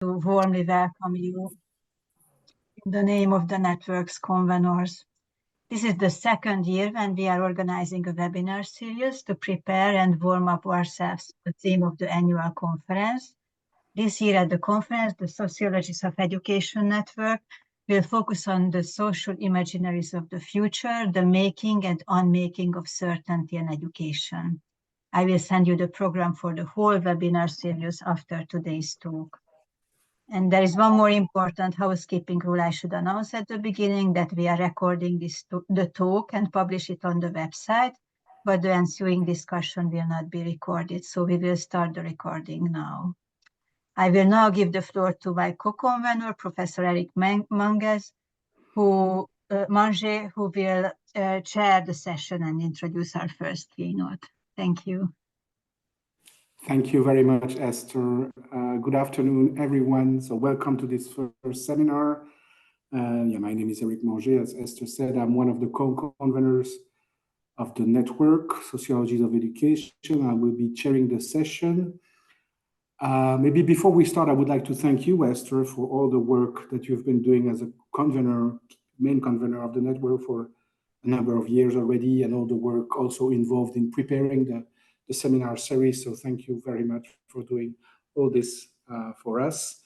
to warmly welcome you in the name of the network's conveners. This is the second year when we are organizing a webinar series to prepare and warm up ourselves to the theme of the annual conference. This year at the conference, the Sociologies of Education network will focus on the social imaginaries of the future, the making and unmaking of certainty in education. I will send you the program for the whole webinar series after today's talk. And there is one more important housekeeping rule I should announce at the beginning, that we are recording the talk and publish it on the website, but the ensuing discussion will not be recorded. So we will start the recording now. I will now give the floor to my co-convenor, Professor Eric Mange, who will chair the session and introduce our first keynote. Thank you. Thank you very much, Esther. Good afternoon, everyone. So welcome to this first seminar. My name is Eric Mange. As Esther said, I'm one of the co-conveners of the network, Sociologies of Education. I will be chairing the session. Maybe before we start, I would like to thank you, Esther, for all the work that you've been doing as a convener, main convener of the network for a number of years already, and all the work also involved in preparing the seminar series. So thank you very much for doing all this for us.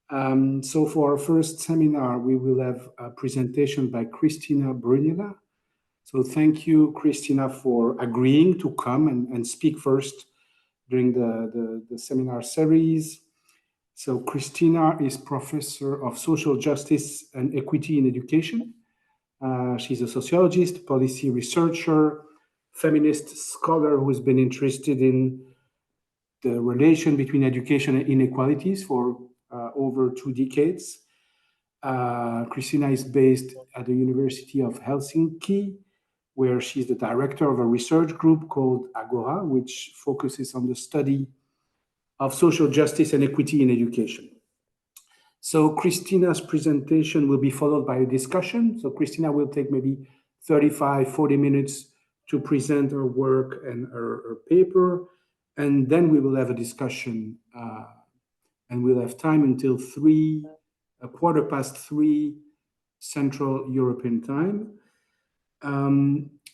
So for our first seminar, we will have a presentation by Kristiina Brunila. So thank you, Kristiina, for agreeing to come and speak first during the seminar series. So Kristiina is Professor of Social Justice and Equity in Education. She's a sociologist, policy researcher, feminist scholar who has been interested in the relation between education and inequalities for over 2 decades. Kristiina is based at the University of Helsinki, where she's the director of a research group called Agora, which focuses on the study of social justice and equity in education. So Kristiina's presentation will be followed by a discussion. So Kristiina will take maybe 35-40 minutes to present her work and her paper, and then we will have a discussion, and we'll have time until 3:15 Central European Time.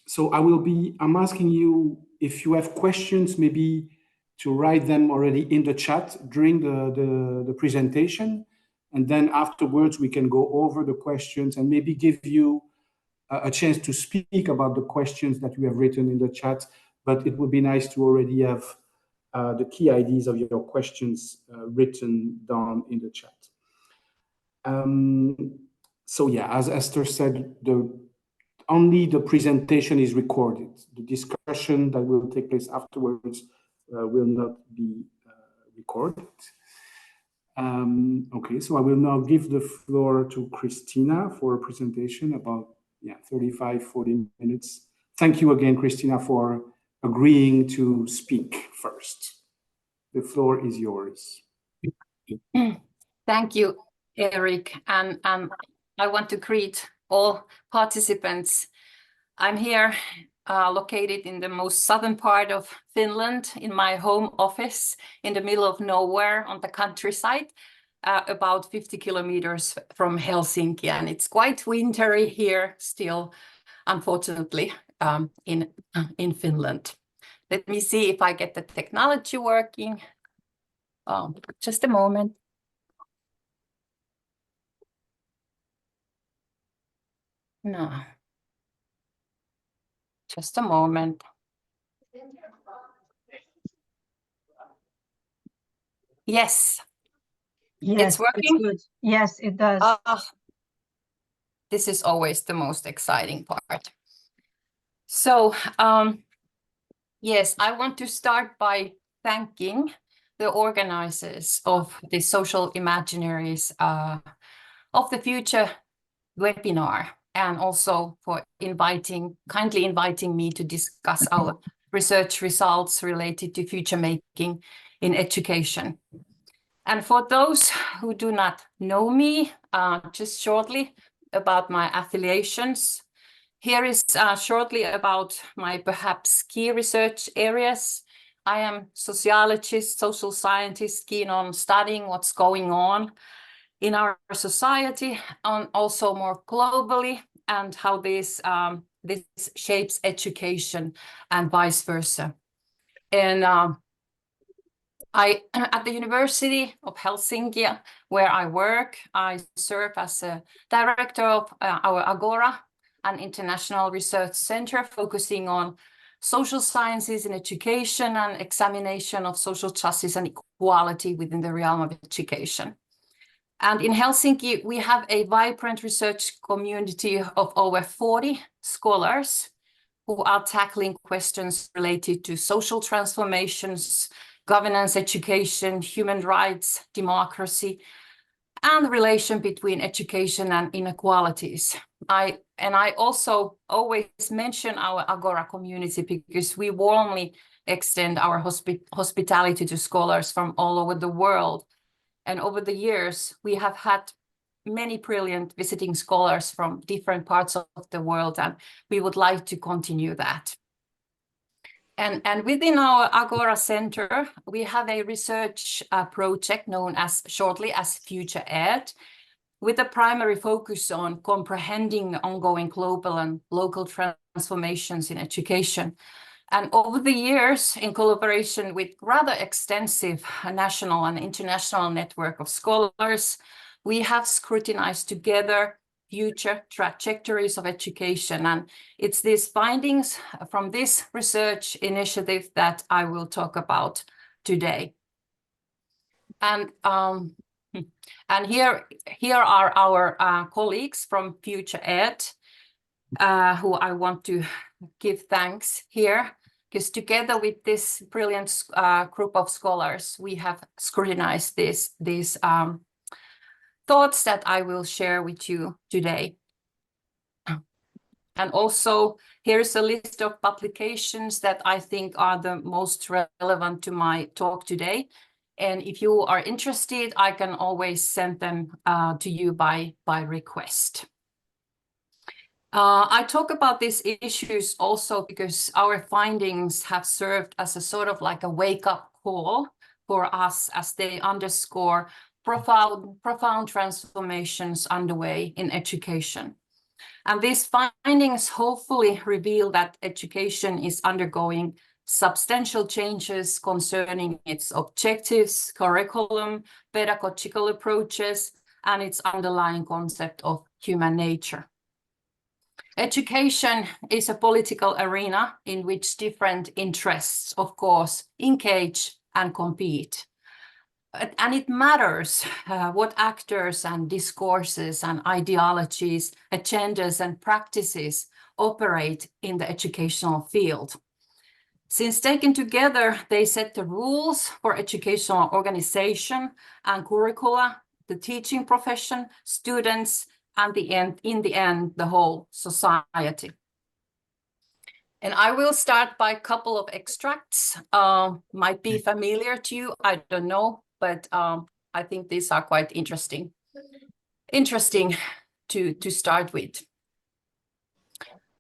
So I'm asking you, if you have questions, maybe to write them already in the chat during the presentation, and then afterwards we can go over the questions and maybe give you a chance to speak about the questions that you have written in the chat. But it would be nice to already have the key ideas of your questions written down in the chat. So yeah, as Esther said, only the presentation is recorded. The discussion that will take place afterwards will not be recorded. Okay, so I will now give the floor to Kristiina for a presentation about 35-40 minutes. Thank you again, Kristiina, for agreeing to speak first. The floor is yours. Thank you, Eric, and I want to greet all participants. I'm here located in the most southern part of Finland, in my home office in the middle of nowhere on the countryside, about 50 kilometers from Helsinki, and it's quite wintry here still, unfortunately, in Finland. Let me see if I get the technology working. Just a moment. No. Just a moment. Yes. Yes, It's working? it's good. Yes, it does. This is always the most exciting part. So, yes, I want to start by thanking the organizers of the Social Imaginaries of the Future webinar, and also for kindly inviting me to discuss our research results related to future making in education. And for those who do not know me, just shortly about my affiliations. Here is shortly about my perhaps key research areas. I am sociologist, social scientist, keen on studying what's going on in our society, and also more globally, and how this shapes education and vice versa. And at the University of Helsinki, where I work, I serve as a director of our Agora, an international research center focusing on social sciences in education and examination of social justice and equality within the realm of education. And in Helsinki, we have a vibrant research community of over 40 scholars who are tackling questions related to social transformations, governance, education, human rights, democracy, and the relation between education and inequalities. I also always mention our Agora community because we warmly extend our hospitality to scholars from all over the world. And over the years, we have had many brilliant visiting scholars from different parts of the world, and we would like to continue that. And within our Agora Center, we have a research project known as shortly as Future Ed, with a primary focus on comprehending ongoing global and local transformations in education. And over the years, in collaboration with rather extensive national and international network of scholars, we have scrutinized together future trajectories of education. And it's these findings from this research initiative that I will talk about today. And here are our colleagues from Future Ed, who I want to give thanks here, because together with this brilliant group of scholars, we have scrutinized these thoughts that I will share with you today. And also, here's a list of publications that I think are the most relevant to my talk today. And if you are interested, I can always send them to you by request. I talk about these issues also because our findings have served as a sort of like a wake-up call for us as they underscore profound transformations underway in education. And these findings hopefully reveal that education is undergoing substantial changes concerning its objectives, curriculum, pedagogical approaches, and its underlying concept of human nature. Education is a political arena in which different interests, of course, engage and compete. And it matters what actors and discourses and ideologies, agendas and practices operate in the educational field. Since taken together, they set the rules for educational organization and curricula, the teaching profession, students, and in the end, the whole society. And I will start by a couple of extracts. Might be familiar to you, I don't know, but I think these are quite interesting to start with.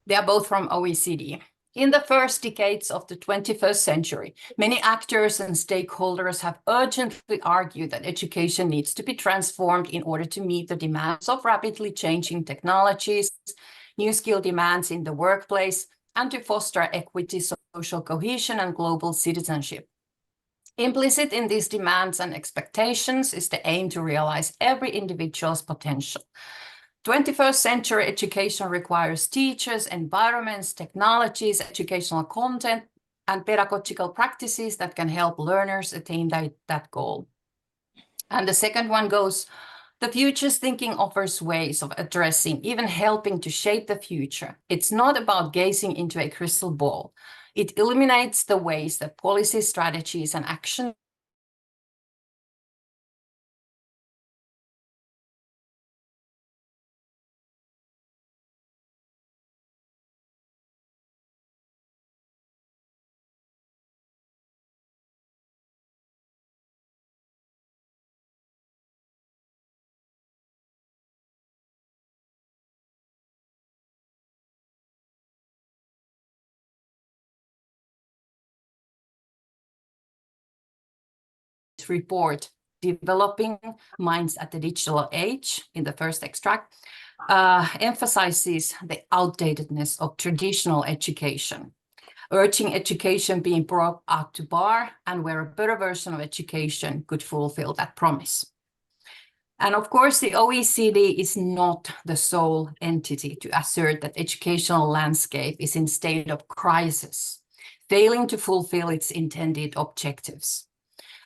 They are both from OECD. In the first decades of the 21st century, many actors and stakeholders have urgently argued that education needs to be transformed in order to meet the demands of rapidly changing technologies, new skill demands in the workplace, and to foster equity, social cohesion, and global citizenship. Implicit in these demands and expectations is the aim to realize every individual's potential. 21st century education requires teachers, environments, technologies, educational content, and pedagogical practices that can help learners attain that goal. And the second one goes, the future's thinking offers ways of addressing, even helping to shape the future. It's not about gazing into a crystal ball. It illuminates the ways that policy, strategies, and actions its report, Developing Minds at the Digital Age, in the first extract, emphasizes the outdatedness of traditional education, urging education being brought up to par and where a better version of education could fulfill that promise. And of course, the OECD is not the sole entity to assert that educational landscape is in state of crisis, failing to fulfill its intended objectives.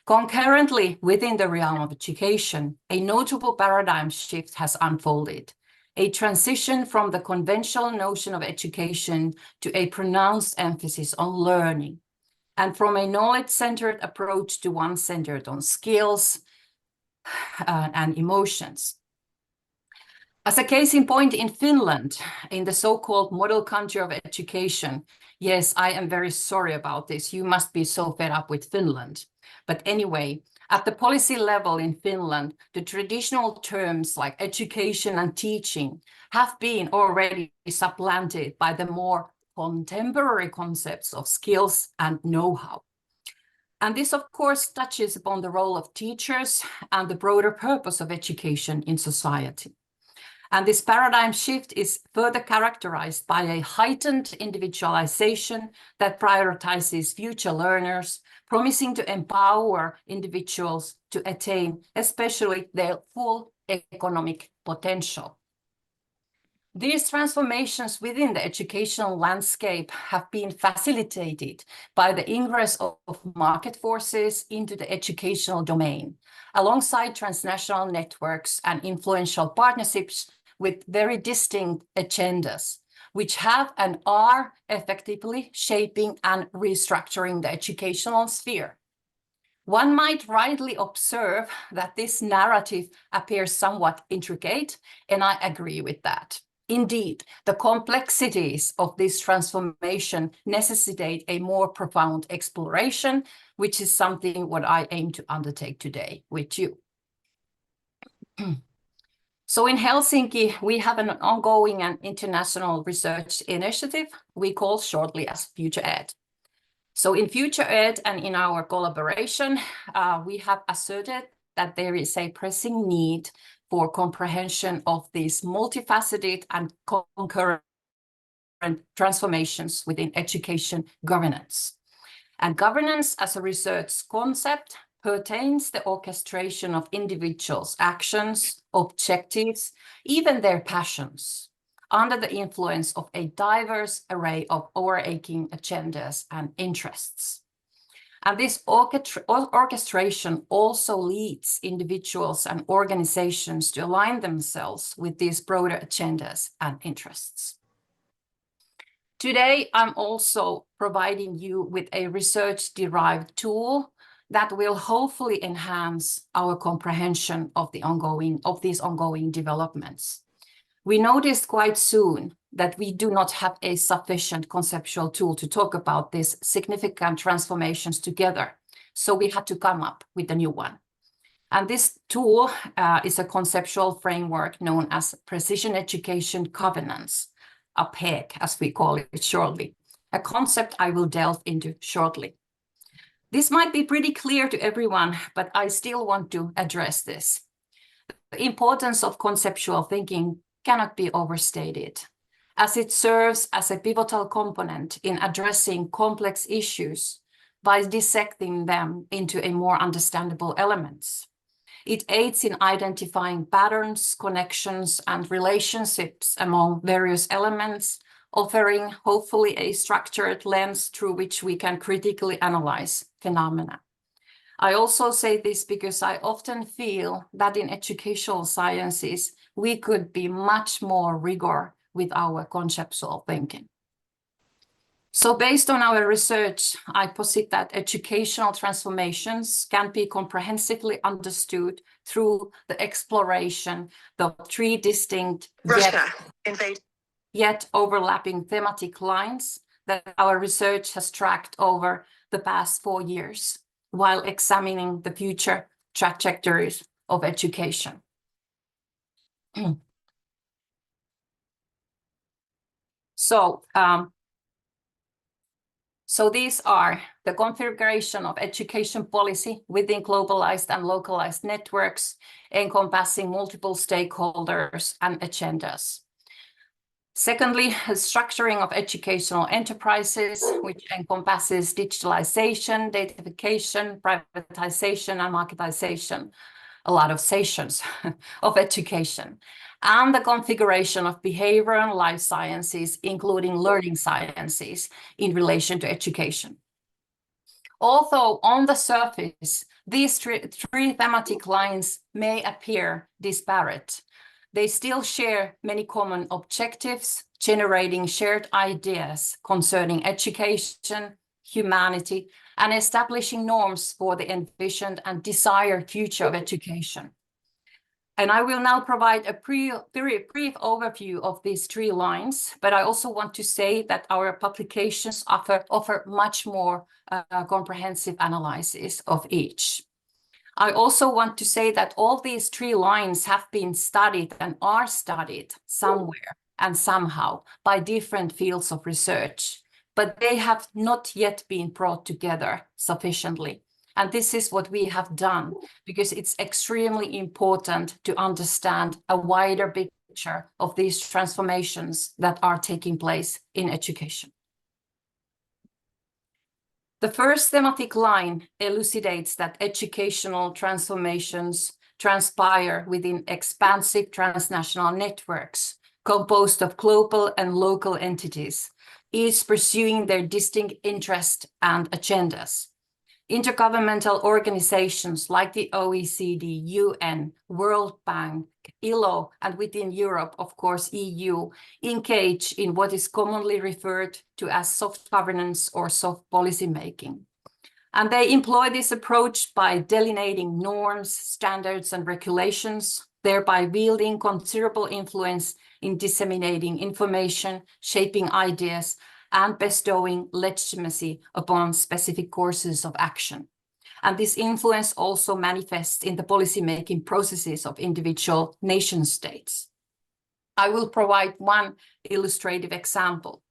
Concurrently, within the realm of education, a notable paradigm shift has unfolded, a transition from the conventional notion of education to a pronounced emphasis on learning, and from a knowledge-centered approach to one centered on skills and emotions. As a case in point, in Finland, in the so-called model country of education, yes, I am very sorry about this. You must be so fed up with Finland. But anyway, at the policy level in Finland, the traditional terms like education and teaching have been already supplanted by the more contemporary concepts of skills and know-how. And this, of course, touches upon the role of teachers and the broader purpose of education in society. And this paradigm shift is further characterized by a heightened individualization that prioritizes future learners, promising to empower individuals to attain especially their full economic potential. These transformations within the educational landscape have been facilitated by the ingress of market forces into the educational domain, alongside transnational networks and influential partnerships with very distinct agendas, which have and are effectively shaping and restructuring the educational sphere. One might rightly observe that this narrative appears somewhat intricate, and I agree with that. Indeed, the complexities of this transformation necessitate a more profound exploration, which is something what I aim to undertake today with you. So in Helsinki, we have an ongoing and international research initiative we call shortly as Future Ed. So in Future Ed and in our collaboration, we have asserted that there is a pressing need for comprehension of these multifaceted and concurrent transformations within education governance. And governance as a research concept pertains the orchestration of individuals' actions, objectives, even their passions, under the influence of a diverse array of overarching agendas and interests. And this orchestration also leads individuals and organizations to align themselves with these broader agendas and interests. Today, I'm also providing you with a research-derived tool that will hopefully enhance our comprehension of these ongoing developments. We noticed quite soon that we do not have a sufficient conceptual tool to talk about these significant transformations together, so we had to come up with a new one. And this tool is a conceptual framework known as Precision Education Governance, a PEG, as we call it shortly, a concept I will delve into shortly. This might be pretty clear to everyone, but I still want to address this. The importance of conceptual thinking cannot be overstated, as it serves as a pivotal component in addressing complex issues by dissecting them into a more understandable elements. It aids in identifying patterns, connections, and relationships among various elements, offering hopefully a structured lens through which we can critically analyze phenomena. I also say this because I often feel that in educational sciences, we could be much more rigor with our conceptual thinking. So based on our research, I posit that educational transformations can be comprehensively understood through the exploration of three distinct yet overlapping thematic lines that our research has tracked over the past 4 years, while examining the future trajectories of education. So So these are the configuration of education policy within globalized and localized networks, encompassing multiple stakeholders and agendas. Secondly, structuring of educational enterprises, which encompasses digitalization, datafication, privatization, and marketization, a lot of sessions of education, and the configuration of behavior and life sciences, including learning sciences, in relation to education. Although on the surface, these three thematic lines may appear disparate, they still share many common objectives, generating shared ideas concerning education, humanity, and establishing norms for the envisioned and desired future of education. And I will now provide a very brief overview of these three lines, but I also want to say that our publications offer much more comprehensive analysis of each. I also want to say that all these three lines have been studied and are studied somewhere and somehow by different fields of research, but they have not yet been brought together sufficiently. And this is what we have done, because it's extremely important to understand a wider picture of these transformations that are taking place in education. The first thematic line elucidates that educational transformations transpire within expansive transnational networks composed of global and local entities, each pursuing their distinct interests and agendas. Intergovernmental organizations like the OECD, UN, World Bank, ILO, and within Europe, of course, EU, engage in what is commonly referred to as soft governance or soft policy making. And they employ this approach by delineating norms, standards, and regulations, thereby wielding considerable influence in disseminating information, shaping ideas, and bestowing legitimacy upon specific courses of action. And this influence also manifests in the policy-making processes of individual nation states. I will provide one illustrative example.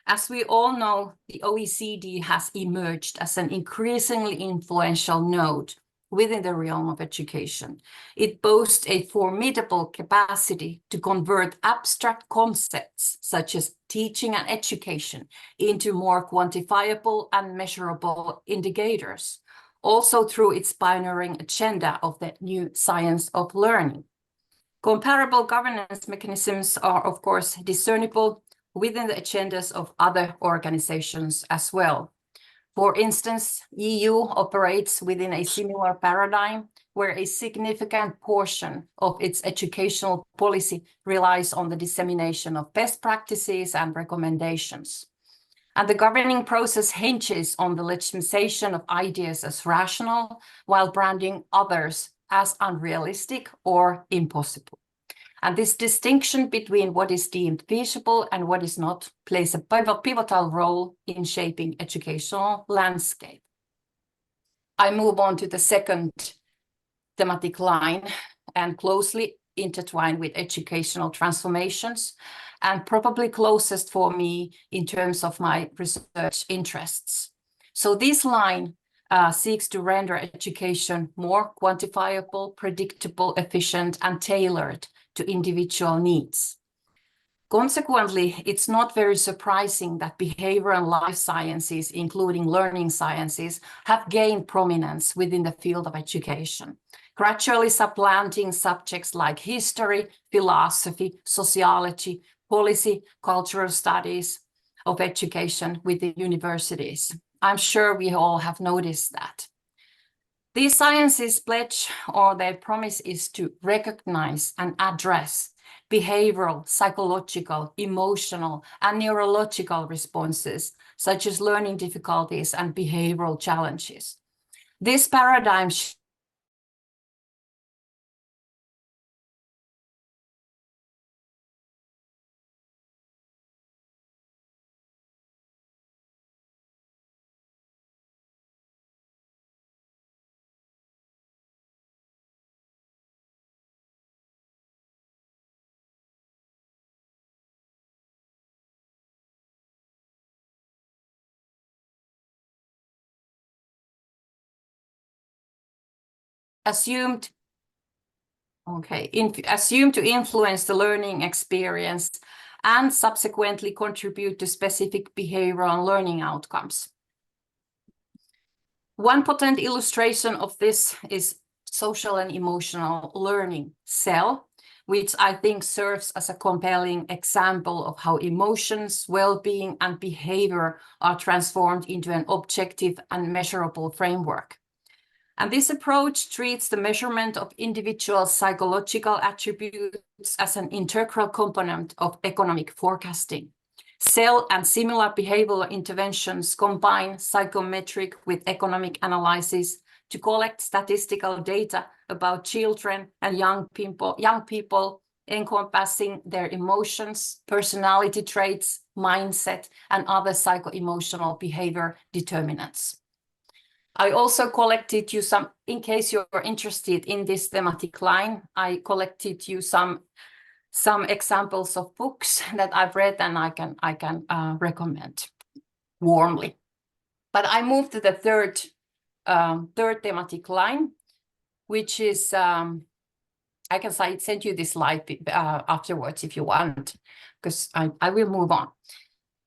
As we all know, the OECD has emerged as an increasingly influential node within the realm of education. It boasts a formidable capacity to convert abstract concepts such as teaching and education into more quantifiable and measurable indicators, also through its pioneering agenda of the new science of learning. Comparable governance mechanisms are, of course, discernible within the agendas of other organizations as well. For instance, EU operates within a similar paradigm where a significant portion of its educational policy relies on the dissemination of best practices and recommendations. And the governing process hinges on the legitimization of ideas as rational, while branding others as unrealistic or impossible. And this distinction between what is deemed feasible and what is not plays a pivotal role in shaping educational landscape. I move on to the second thematic line and closely intertwined with educational transformations, and probably closest for me in terms of my research interests. So this line seeks to render education more quantifiable, predictable, efficient, and tailored to individual needs. Consequently, it's not very surprising that behavior and life sciences, including learning sciences, have gained prominence within the field of education, gradually supplanting subjects like history, philosophy, sociology, policy, cultural studies of education within universities. I'm sure we all have noticed that. These sciences pledge, or their promise is to recognize and address behavioral, psychological, emotional, and neurological responses, such as learning difficulties and behavioral challenges. This paradigm assumed to influence the learning experience and subsequently contribute to specific behavioral and learning outcomes. One potent illustration of this is social and emotional learning, SEL, which I think serves as a compelling example of how emotions, well-being, and behavior are transformed into an objective and measurable framework. And this approach treats the measurement of individual psychological attributes as an integral component of economic forecasting. SEL and similar behavioral interventions combine psychometric with economic analysis to collect statistical data about children and young people encompassing their emotions, personality traits, mindset, and other psycho-emotional behavior determinants. I also collected you some, in case you're interested in this thematic line, I collected you some examples of books that I've read and I can recommend warmly. But I moved to the third thematic line, which is, I can send you this slide afterwards if you want, because I will move on.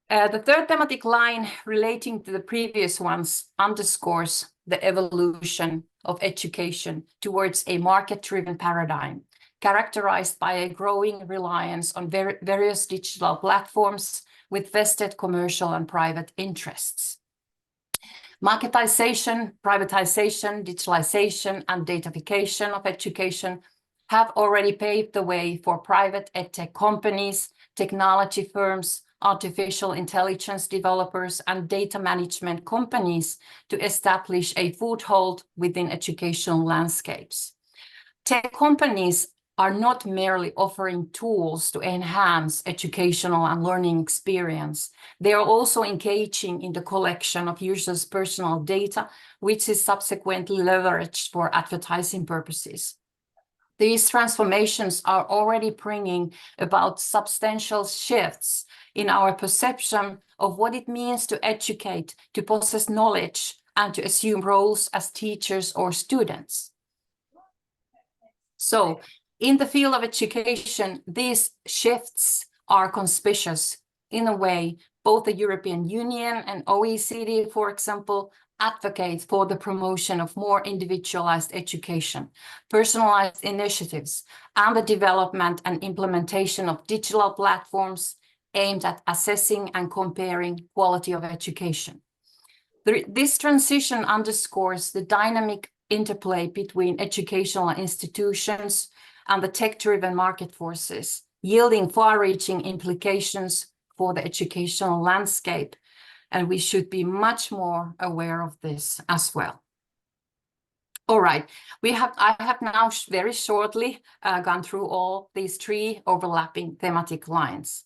The third thematic line relating to the previous ones underscores the evolution of education towards a market-driven paradigm, characterized by a growing reliance on various digital platforms with vested commercial and private interests. Marketization, privatization, digitalization, and datafication of education have already paved the way for private edtech companies, technology firms, artificial intelligence developers, and data management companies to establish a foothold within educational landscapes. Tech companies are not merely offering tools to enhance educational and learning experience. They are also engaging in the collection of users' personal data, which is subsequently leveraged for advertising purposes. These transformations are already bringing about substantial shifts in our perception of what it means to educate, to possess knowledge, and to assume roles as teachers or students. So, in the field of education, these shifts are conspicuous. In a way, both the European Union and OECD, for example, advocate for the promotion of more individualized education, personalized initiatives, and the development and implementation of digital platforms aimed at assessing and comparing quality of education. This transition underscores the dynamic interplay between educational institutions and the tech-driven market forces, yielding far-reaching implications for the educational landscape. And we should be much more aware of this as well. All right, I have now very shortly gone through all these three overlapping thematic lines.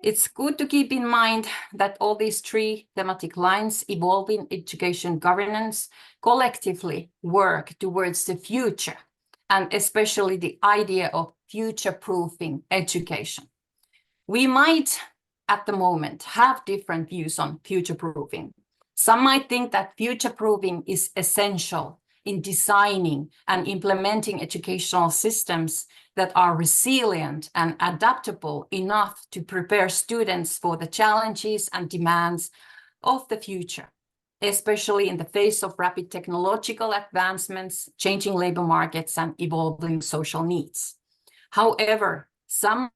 It's good to keep in mind that all these three thematic lines evolving education governance collectively work towards the future, and especially the idea of future-proofing education. We might, at the moment, have different views on future-proofing. Some might think that future-proofing is essential in designing and implementing educational systems that are resilient and adaptable enough to prepare students for the challenges and demands of the future, especially in the face of rapid technological advancements, changing labor markets, and evolving social needs. However, some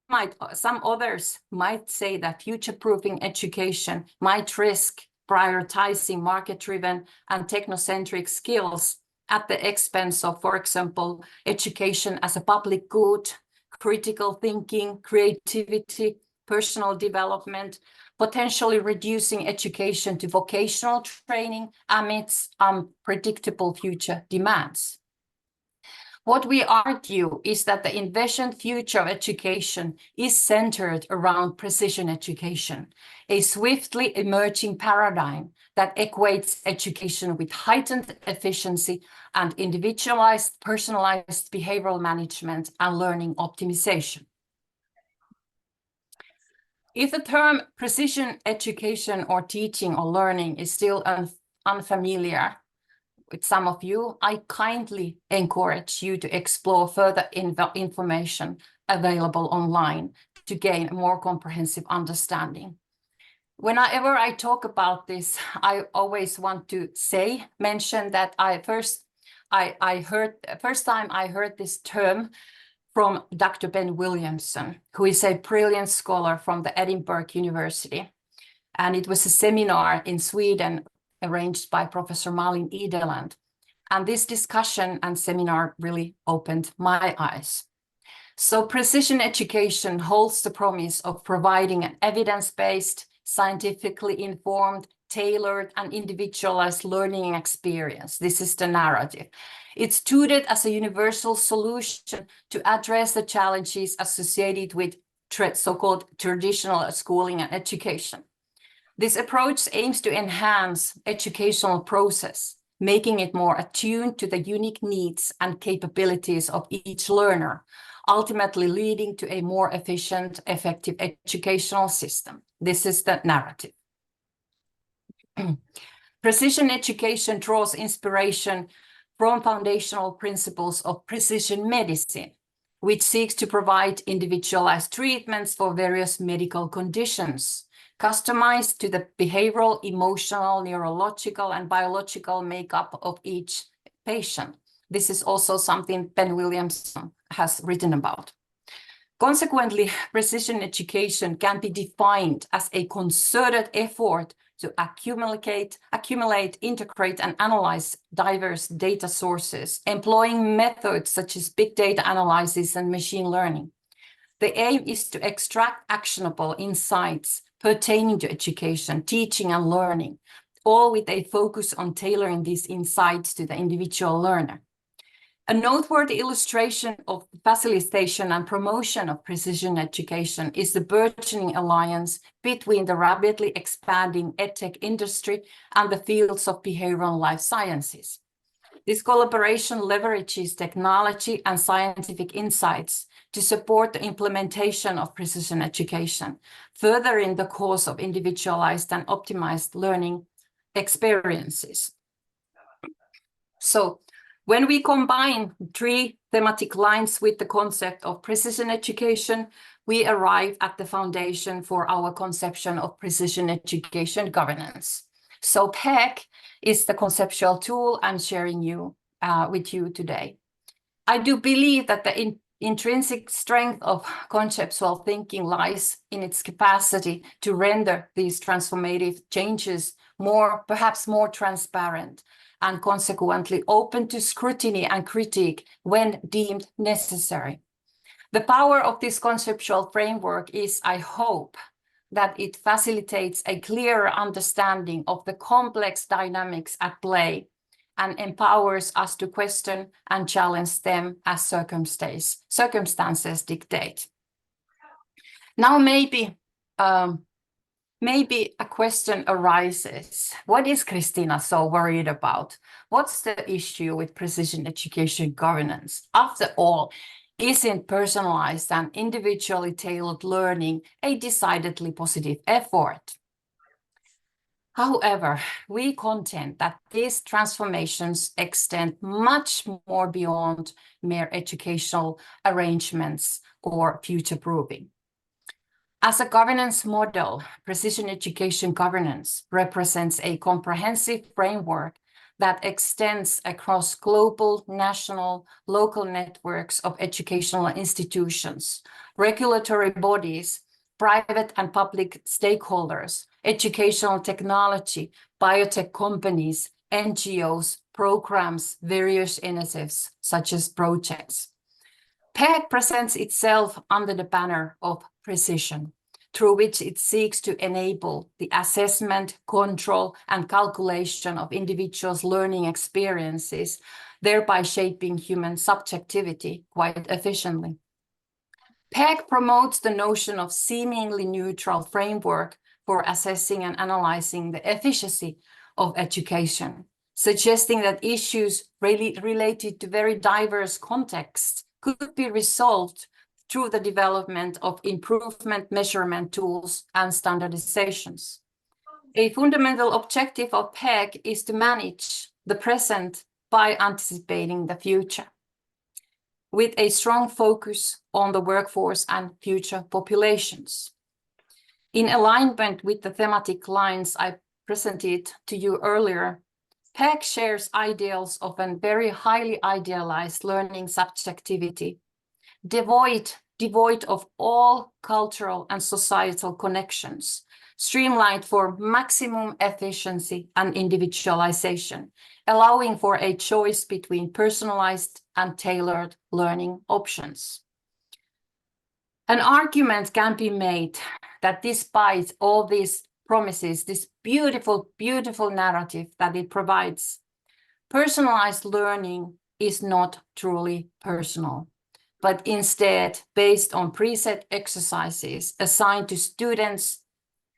others might say that future-proofing education might risk prioritizing market-driven and technocentric skills at the expense of, for example, education as a public good, critical thinking, creativity, personal development, potentially reducing education to vocational training amidst unpredictable future demands. What we argue is that the envisioned future of education is centered around precision education, a swiftly emerging paradigm that equates education with heightened efficiency and individualized, personalized behavioral management and learning optimization. If the term precision education or teaching or learning is still unfamiliar, with some of you, I kindly encourage you to explore further information available online to gain a more comprehensive understanding. Whenever I talk about this, I always want to mention that first time I heard this term from Dr. Ben Williamson, who is a brilliant scholar from the Edinburgh University. And it was a seminar in Sweden arranged by Professor Malin Ideland. And this discussion and seminar really opened my eyes. So precision education holds the promise of providing an evidence-based, scientifically informed, tailored and individualized learning experience. This is the narrative. It's touted as a universal solution to address the challenges associated with so-called traditional schooling and education. This approach aims to enhance educational process, making it more attuned to the unique needs and capabilities of each learner, ultimately leading to a more efficient, effective educational system. This is the narrative. Precision education draws inspiration from foundational principles of precision medicine, which seeks to provide individualized treatments for various medical conditions, customized to the behavioral, emotional, neurological, and biological makeup of each patient. This is also something Ben Williamson has written about. Consequently, precision education can be defined as a concerted effort to accumulate, integrate, and analyze diverse data sources, employing methods such as big data analysis and machine learning. The aim is to extract actionable insights pertaining to education, teaching, and learning, all with a focus on tailoring these insights to the individual learner. A noteworthy illustration of the facilitation and promotion of precision education is the burgeoning alliance between the rapidly expanding edtech industry and the fields of behavioral and life sciences. This collaboration leverages technology and scientific insights to support the implementation of precision education, furthering the cause of individualized and optimized learning experiences. So, when we combine 3 thematic lines with the concept of precision education, we arrive at the foundation for our conception of precision education governance. So PEG is the conceptual tool I'm sharing with you today. I do believe that the intrinsic strength of conceptual thinking lies in its capacity to render these transformative changes perhaps more transparent, and consequently open to scrutiny and critique when deemed necessary. The power of this conceptual framework is, I hope, that it facilitates a clearer understanding of the complex dynamics at play and empowers us to question and challenge them as circumstances dictate. Now, maybe a question arises. What is Kristiina so worried about? What's the issue with precision education governance? After all, isn't personalized and individually tailored learning a decidedly positive effort? However, we contend that these transformations extend much more beyond mere educational arrangements or future-proofing. As a governance model, precision education governance represents a comprehensive framework that extends across global, national, local networks of educational institutions, regulatory bodies, private and public stakeholders, educational technology, biotech companies, NGOs, programs, various initiatives, such as projects. PEG presents itself under the banner of precision, through which it seeks to enable the assessment, control, and calculation of individuals' learning experiences, thereby shaping human subjectivity quite efficiently. PEG promotes the notion of seemingly neutral framework for assessing and analyzing the efficacy of education, suggesting that issues really related to very diverse contexts could be resolved through the development of improvement measurement tools and standardizations. A fundamental objective of PEG is to manage the present by anticipating the future, with a strong focus on the workforce and future populations. In alignment with the thematic lines I presented to you earlier, PEC shares ideals of a very highly idealized learning subjectivity, devoid of all cultural and societal connections, streamlined for maximum efficiency and individualization, allowing for a choice between personalized and tailored learning options. An argument can be made that despite all these promises, this beautiful, beautiful narrative that it provides, personalized learning is not truly personal, but instead based on preset exercises assigned to students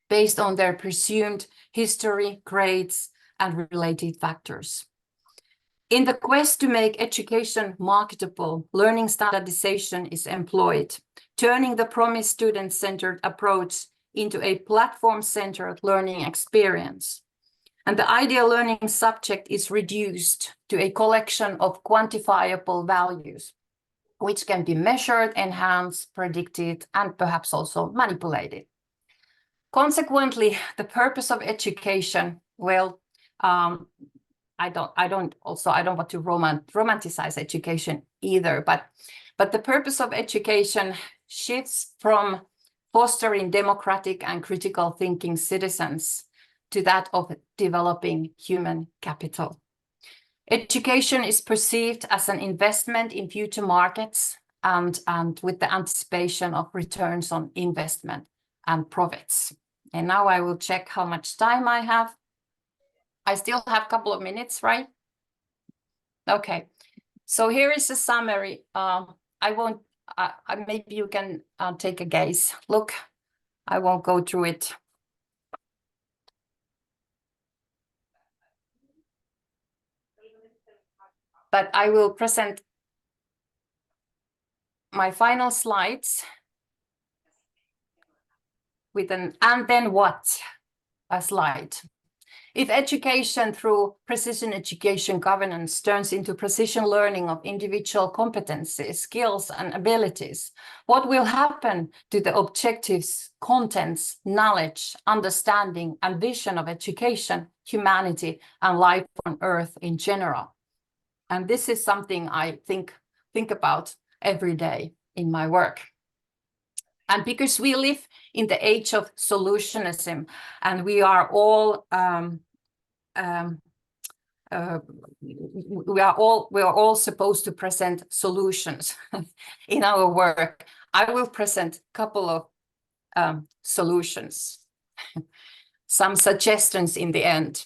based on their presumed history, grades, and related factors. In the quest to make education marketable, learning standardization is employed, turning the promised student-centered approach into a platform-centered learning experience. And the ideal learning subject is reduced to a collection of quantifiable values, which can be measured, enhanced, predicted, and perhaps also manipulated. Consequently, the purpose of education, well, I don't want to romanticize education either, but the purpose of education shifts from fostering democratic and critical thinking citizens to that of developing human capital. Education is perceived as an investment in future markets and with the anticipation of returns on investment and profits. And now I will check how much time I have. I still have a couple of minutes, right? Okay, so here is a summary. Maybe you can take a gaze. Look, I won't go through it. But I will present my final slides with an "and then what?" a slide. If education through precision education governance turns into precision learning of individual competencies, skills, and abilities, what will happen to the objectives, contents, knowledge, understanding, and vision of education, humanity, and life on Earth in general? And this is something I think about every day in my work. And because we live in the age of solutionism, and we are all supposed to present solutions in our work, I will present a couple of solutions, some suggestions in the end.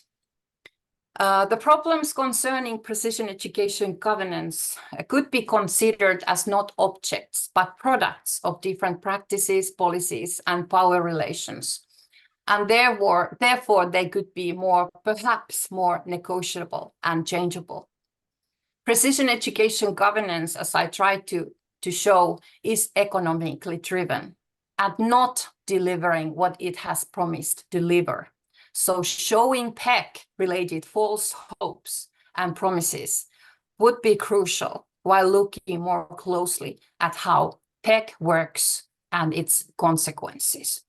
The problems concerning precision education governance could be considered as not objects, but products of different practices, policies, and power relations. And therefore, they could be perhaps more negotiable and changeable. Precision education governance, as I tried to show, is economically driven and not delivering what it has promised to deliver. So showing PEC-related false hopes and promises would be crucial while looking more closely at how PEC works and its consequences.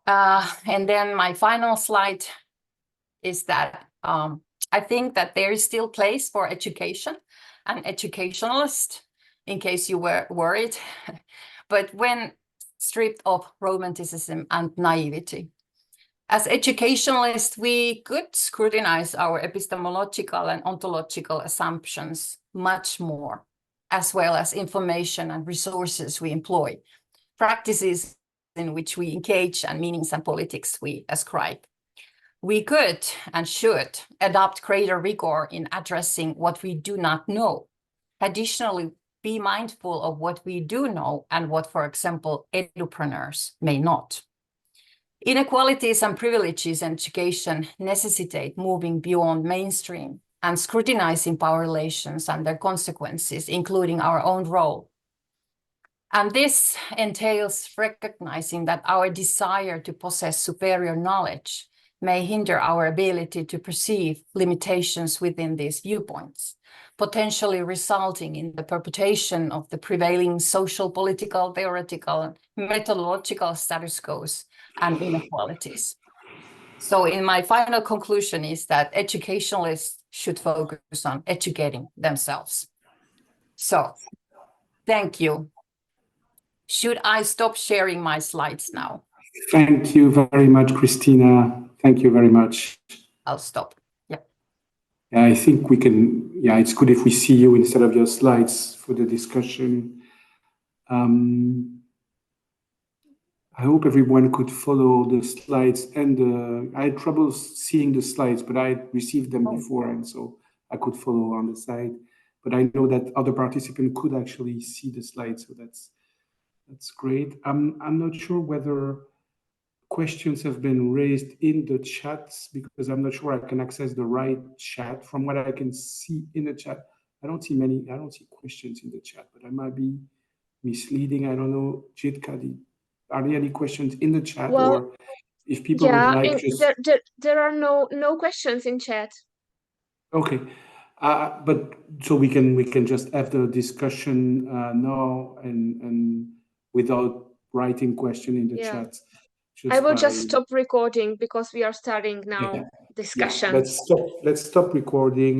And then my final slide is that I think that there is still place for education and educationalists, in case you were worried, but when stripped of romanticism and naivety. As educationalists, we could scrutinize our epistemological and ontological assumptions much more, as well as information and resources we employ, practices in which we engage, and meanings and politics we ascribe. We could and should adopt greater rigor in addressing what we do not know. Additionally, be mindful of what we do know and what, for example, edupreneurs may not. Inequalities and privileges in education necessitate moving beyond mainstream and scrutinizing power relations and their consequences, including our own role. And this entails recognizing that our desire to possess superior knowledge may hinder our ability to perceive limitations within these viewpoints, potentially resulting in the perpetuation of the prevailing social, political, theoretical, and methodological status quos and inequalities. So in my final conclusion is that educationalists should focus on educating themselves. So, thank you. Should I stop sharing my slides now? Thank you very much, Kristiina. Thank you very much. I'll stop. Yeah. I think we can, it's good if we see you instead of your slides for the discussion. I hope everyone could follow the slides, and I had trouble seeing the slides, but I received them before, and so I could follow on the side. But I know that other participants could actually see the slides, so that's great. I'm not sure whether questions have been raised in the chats, because I'm not sure I can access the right chat. From what I can see in the chat, I don't see questions in the chat, but I might be misleading. I don't know. Jitka, are there any questions in the chat, or if people would like there are no questions in chat. Okay, but so we can just have the discussion now and without writing question in the chat. I will just stop recording because we are starting now discussions. Let's stop recording.